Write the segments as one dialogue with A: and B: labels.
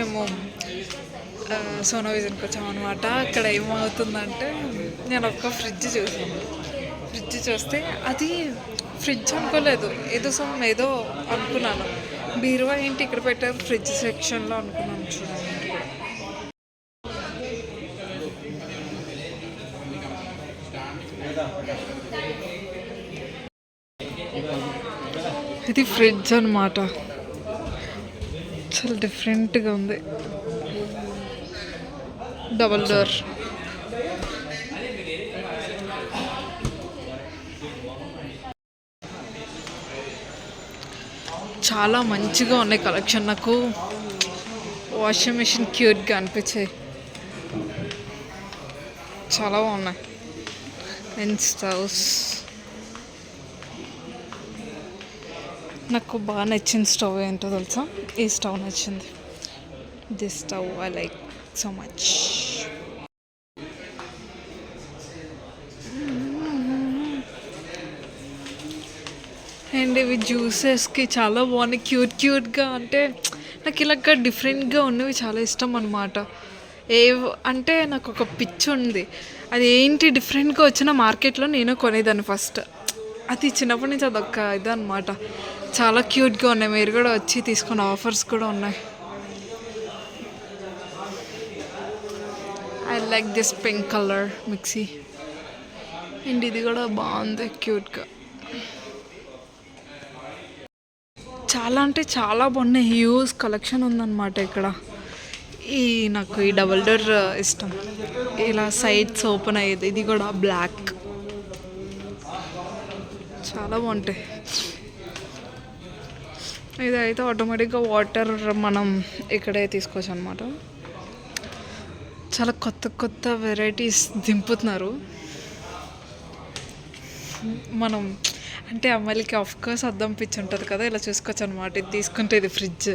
A: మేము సోనా విజన్కి వచ్చాము అనమాట. అక్కడ ఏమవుతుందంటే నేను ఒక ఫ్రిడ్జ్ చూస్తే అది ఫ్రిడ్జ్ అనుకోలేదు, ఏదో అనుకున్నాను. బీరువా ఏంటి ఇక్కడ పెట్టారు ఫ్రిడ్జ్ సెక్షన్లో అనుకున్నాను. చూడండి, ఇది ఫ్రిడ్జ్ అనమాట. చాలా డిఫరెంట్గా ఉంది. Double door. చాలా మంచిగా ఉన్నాయి కలెక్షన్. నాకు వాషింగ్ మిషన్ క్యూట్గా అనిపించాయి, చాలా బాగున్నాయి. అండ్ స్టవ్స్ నాకు బాగా నచ్చిన స్టవ్ ఏంటో తెలుసా? ఈ స్టవ్ నచ్చింది. This stove I like so much. And ఇవి జ్యూసెస్కి చాలా బాగున్నాయి, క్యూట్గా. అంటే నాకు ఇలాగ డిఫరెంట్గా ఉన్నవి చాలా ఇష్టం అనమాట. అంటే నాకు ఒక పిచ్చి ఉంది, అది ఏంటి డిఫరెంట్గా వచ్చిన మార్కెట్లో నేను కొనేదాన్ని ఫస్ట్. అది చిన్నప్పటి నుంచి అదొక ఇదనమాట. చాలా క్యూట్గా ఉన్నాయి. మీరు కూడా వచ్చి తీసుకున్న ఆఫర్స్ కూడా ఉన్నాయి. I like this pink colour mixie. And ఇది కూడా బాగుంది, క్యూట్గా. చాలా అంటే చాలా బాగున్నాయి. హ్యూజ్ కలెక్షన్ ఉందన్నమాట ఇక్కడ. నాకు ఈ డబల్ డోర్ ఇష్టం, ఇలా సైడ్స్ ఓపెన్ అయ్యేది. ఇది కూడా బ్లాక్, చాలా బాగుంటాయి. ఇదైతే ఆటోమేటిక్గా వాటర్ మనం ఇక్కడే తీసుకోవచ్చు అనమాట. చాలా కొత్త వెరైటీస్ దింపుతున్నారు. మనం అంటే అమ్మాయిలకి ఆఫ్కోర్స్ అద్దం పిచ్చి ఉంటుంది కదా, ఇలా చూసుకోవచ్చు అనమాట. ఇది తీసుకుంటే ఇది ఫ్రిడ్జ్,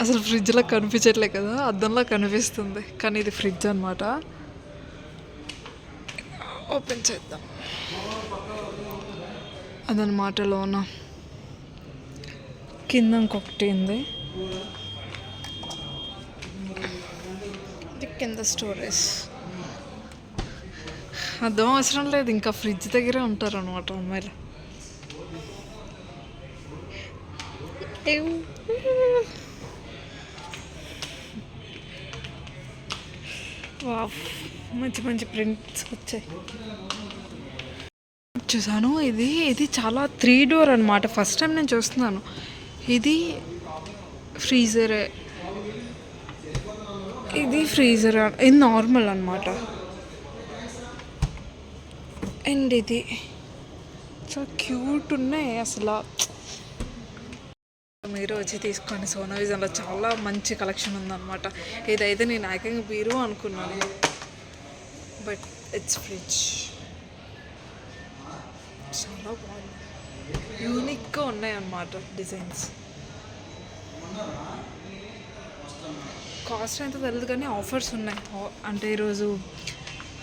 A: అసలు ఫ్రిడ్జ్లో కనిపించట్లే కదా, అద్దంలో కనిపిస్తుంది, కానీ ఇది ఫ్రిడ్జ్ అనమాట. ఓపెన్ చేద్దాం. అదనమాట లోన. కింద ఇంకొకటి ఉంది, ఇది కింద స్టోరేజ్. అర్థం అవసరం లేదు, ఇంకా ఫ్రిడ్జ్ దగ్గరే ఉంటారు అనమాట అమ్మాయిలు. వావ్, మంచి ప్రింట్స్ వచ్చాయి. చూసాను, ఇది చాలా 3 డోర్ అనమాట. ఫస్ట్ టైం నేను చూస్తున్నాను. ఇది ఫ్రీజరే, ఇది నార్మల్ అనమాట. అండ్ ఇది చాలా క్యూట్ ఉన్నాయి అసలు. మీరు వచ్చి తీసుకొని సోనా విజన్లో చాలా మంచి కలెక్షన్ ఉందన్నమాట. ఇదైతే నేను ఏకంగా బీరువా అనుకున్నాను, బట్ ఇట్స్ ఫ్రిడ్జ్. చాలా బాగుంది, యూనిక్గా ఉన్నాయి అన్నమాట డిజైన్స్. కాస్ట్ ఎంత తెలియదు కానీ ఆఫర్స్ ఉన్నాయి. అంటే ఈరోజు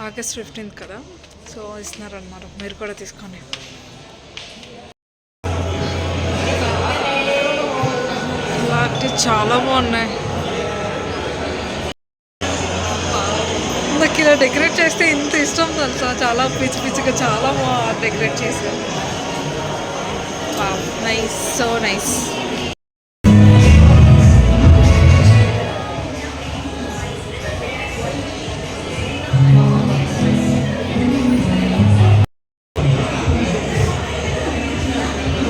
A: ఆగస్ట్ 15th కదా, సో ఇస్తున్నారనమాట. మీరు కూడా తీసుకోండి. ఇలాంటి చాలా బాగున్నాయి. నాకు ఇలా డెకరేట్ చేస్తే ఇంత ఇష్టం తెలుసా, చాలా పిచ్చిగా చాలా బాగా డెకరేట్ చేశారు. Nice, so nice.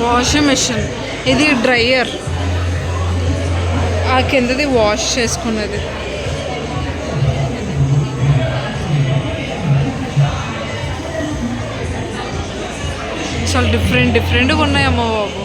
A: Washing machine, ఇది డ్రయర్, ఆ కిందది వాష్ చేసుకున్నది. చాలా డిఫరెంట్గా ఉన్నాయమ్మా బాబు.